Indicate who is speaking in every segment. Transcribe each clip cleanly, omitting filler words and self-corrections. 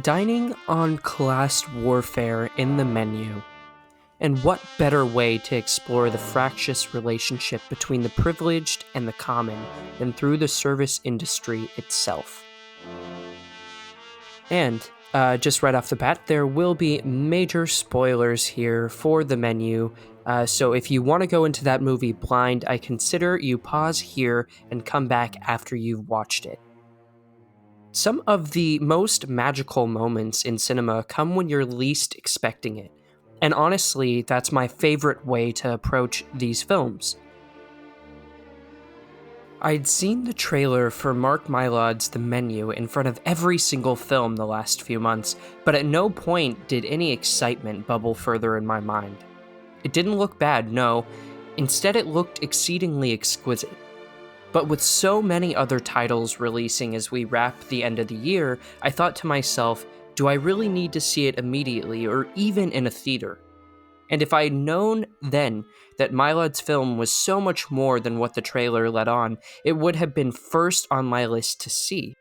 Speaker 1: Dining on class warfare in the menu. And what better way to explore the fractious relationship between the privileged and the common than through the service industry itself? And, just right off the bat, there will be major spoilers here for the menu, so if you want to go into that movie blind, I consider you pause here and come back after you've watched it. Some of the most magical moments in cinema come when you're least expecting it. And honestly, that's my favorite way to approach these films. I'd seen the trailer for Mark Mylod's The Menu in front of every single film the last few months, but at no point did any excitement bubble further in my mind. It didn't look bad, no. Instead, it looked exceedingly exquisite. But with so many other titles releasing as we wrap the end of the year, I thought to myself, do I really need to see it immediately or even in a theater? And if I had known then that Mylod's film was so much more than what the trailer let on, it would have been first on my list to see.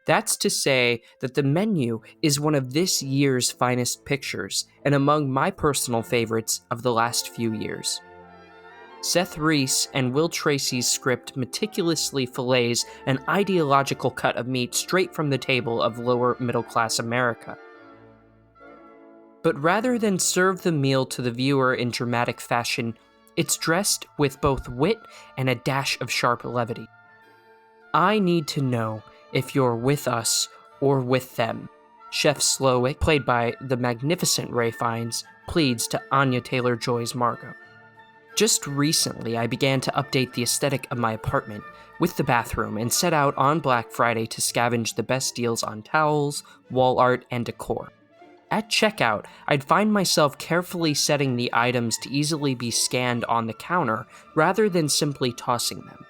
Speaker 1: That's to say that The Menu is one of this year's finest pictures, and among my personal favorites of the last few years. Seth Reiss and Will Tracy's script meticulously fillets an ideological cut of meat straight from the table of lower middle-class America. But rather than serve the meal to the viewer in dramatic fashion, it's dressed with both wit and a dash of sharp levity. I need to know if you're with us or with them, Chef Slowick, played by the magnificent Ray Fiennes, pleads to Anya Taylor-Joy's Margot. Just recently, I began to update the aesthetic of my apartment with the bathroom and set out on Black Friday to scavenge the best deals on towels, wall art, and decor. At checkout, I'd find myself carefully setting the items to easily be scanned on the counter rather than simply tossing them.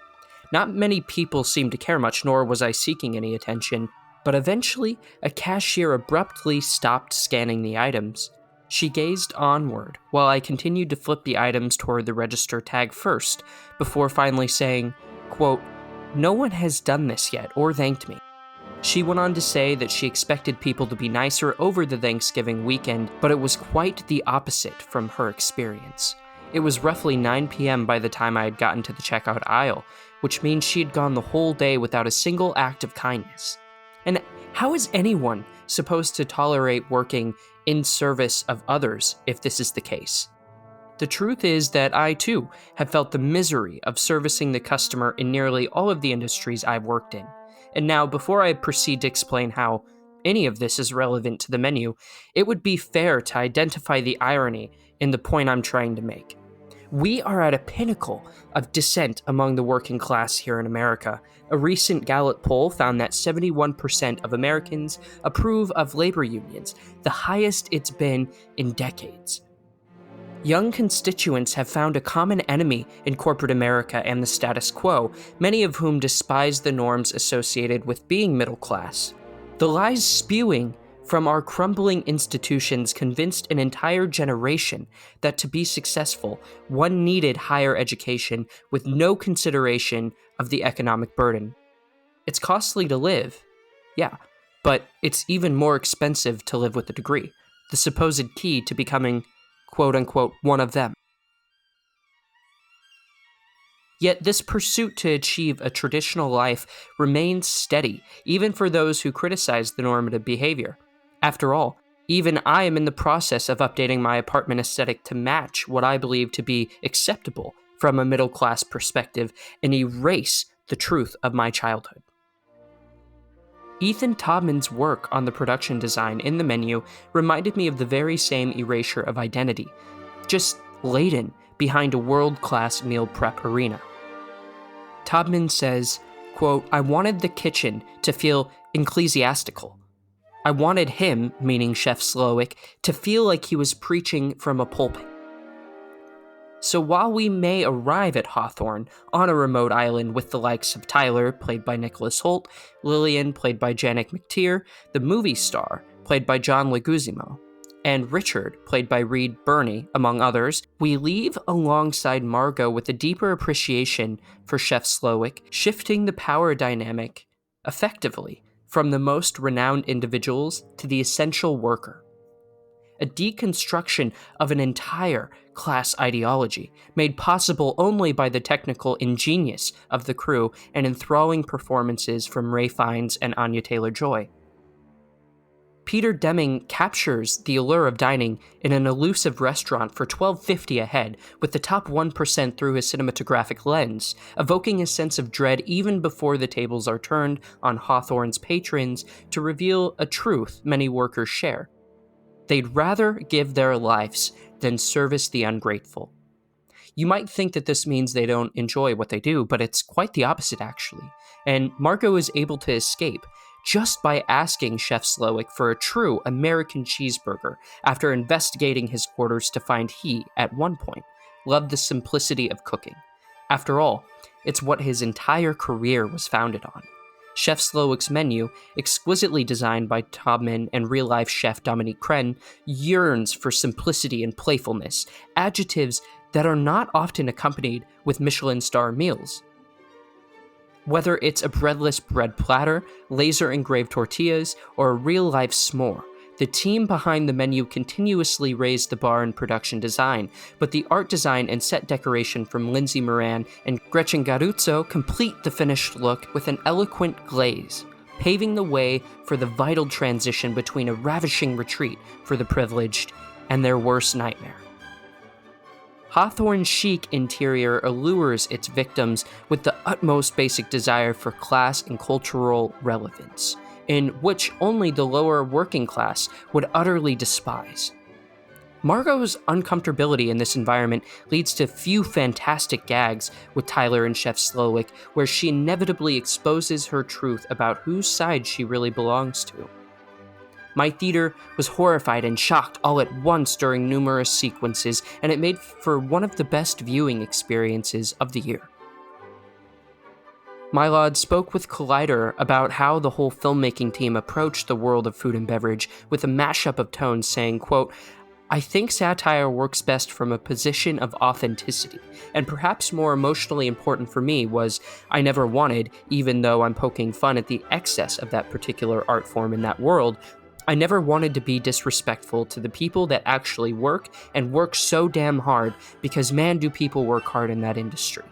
Speaker 1: Not many people seemed to care much, nor was I seeking any attention, but eventually, a cashier abruptly stopped scanning the items. She gazed onward, while I continued to flip the items toward the register tag first, before finally saying, quote, "No one has done this yet, or thanked me." She went on to say that she expected people to be nicer over the Thanksgiving weekend, but it was quite the opposite from her experience. It was roughly 9 p.m. by the time I had gotten to the checkout aisle, which means she had gone the whole day without a single act of kindness. And how is anyone supposed to tolerate working in service of others if this is the case? The truth is that I, too, have felt the misery of servicing the customer in nearly all of the industries I've worked in. And now, before I proceed to explain how any of this is relevant to the menu, it would be fair to identify the irony in the point I'm trying to make. We are at a pinnacle of dissent among the working class here in America. A recent Gallup poll found that 71% of Americans approve of labor unions, the highest it's been in decades. Young constituents have found a common enemy in corporate America and the status quo, many of whom despise the norms associated with being middle class. The lies spewing from our crumbling institutions convinced an entire generation that to be successful, one needed higher education with no consideration of the economic burden. It's costly to live, yeah, but it's even more expensive to live with a degree, the supposed key to becoming, quote-unquote, one of them. Yet this pursuit to achieve a traditional life remains steady, even for those who criticize the normative behavior. After all, even I am in the process of updating my apartment aesthetic to match what I believe to be acceptable from a middle-class perspective and erase the truth of my childhood. Ethan Taubman's work on the production design in the menu reminded me of the very same erasure of identity, just laden behind a world-class meal prep arena. Taubman says, quote, "I wanted the kitchen to feel ecclesiastical. I wanted him," meaning Chef Slowick, "to feel like he was preaching from a pulpit." So while we may arrive at Hawthorne on a remote island with the likes of Tyler, played by Nicholas Hoult, Lillian, played by Janek McTeer, the movie star, played by John Leguizamo, and Richard, played by Reed Birney, among others, we leave alongside Margot with a deeper appreciation for Chef Slowick, shifting the power dynamic effectively from the most renowned individuals to the essential worker. A deconstruction of an entire class ideology, made possible only by the technical ingenious of the crew and enthralling performances from Ray Fiennes and Anya Taylor-Joy. Peter Deming captures the allure of dining in an elusive restaurant for $12.50 a head, with the top 1% through his cinematographic lens, evoking a sense of dread even before the tables are turned on Hawthorne's patrons to reveal a truth many workers share. They'd rather give their lives than service the ungrateful. You might think that this means they don't enjoy what they do, but it's quite the opposite, actually. And Marco is able to escape just by asking Chef Slowik for a true American cheeseburger after investigating his quarters to find he, at one point, loved the simplicity of cooking. After all, it's what his entire career was founded on. Chef Slowik's menu, exquisitely designed by Todman and real-life chef Dominique Crenn, yearns for simplicity and playfulness, adjectives that are not often accompanied with Michelin star meals. Whether it's a breadless bread platter, laser-engraved tortillas, or a real-life s'more, the team behind the menu continuously raised the bar in production design, but the art design and set decoration from Lindsay Moran and Gretchen Garuzzo complete the finished look with an eloquent glaze, paving the way for the vital transition between a ravishing retreat for the privileged and their worst nightmare. Hawthorne's chic interior allures its victims with the utmost basic desire for class and cultural relevance, in which only the lower working class would utterly despise. Margot's uncomfortability in this environment leads to few fantastic gags with Tyler and Chef Slowik, where she inevitably exposes her truth about whose side she really belongs to. My theater was horrified and shocked all at once during numerous sequences, and it made for one of the best viewing experiences of the year. Mylod spoke with Collider about how the whole filmmaking team approached the world of food and beverage with a mashup of tones, saying, quote, "I think satire works best from a position of authenticity, and perhaps more emotionally important for me was I never wanted, even though I'm poking fun at the excess of that particular art form in that world, I never wanted to be disrespectful to the people that actually work and work so damn hard, because man, do people work hard in that industry."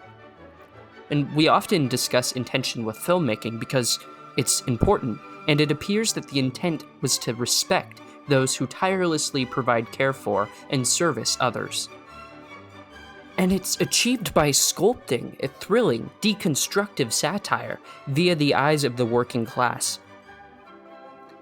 Speaker 1: And we often discuss intention with filmmaking because it's important, and it appears that the intent was to respect those who tirelessly provide care for and service others. And it's achieved by sculpting a thrilling, deconstructive satire via the eyes of the working class.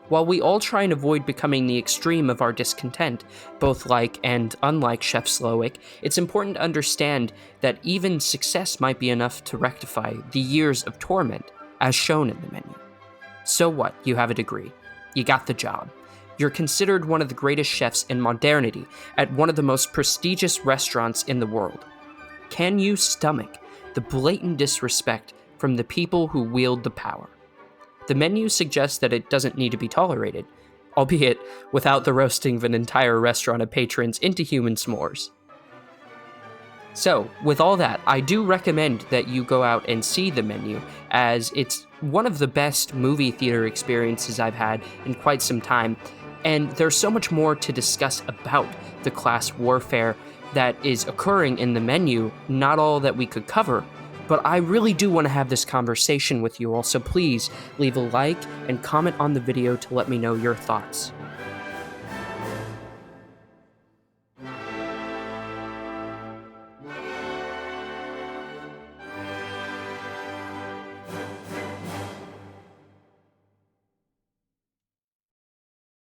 Speaker 1: While we all try and avoid becoming the extreme of our discontent, both like and unlike Chef Slowik, it's important to understand that even success might be enough to rectify the years of torment, as shown in the menu. So what? You have a degree. You got the job. You're considered one of the greatest chefs in modernity at one of the most prestigious restaurants in the world. Can you stomach the blatant disrespect from the people who wield the power? The menu suggests that it doesn't need to be tolerated, albeit without the roasting of an entire restaurant of patrons into human s'mores. So, with all that, I do recommend that you go out and see the menu, as it's one of the best movie theater experiences I've had in quite some time, and there's so much more to discuss about the class warfare that is occurring in the menu, not all that we could cover, but I really do want to have this conversation with you all, so please leave a like and comment on the video to let me know your thoughts.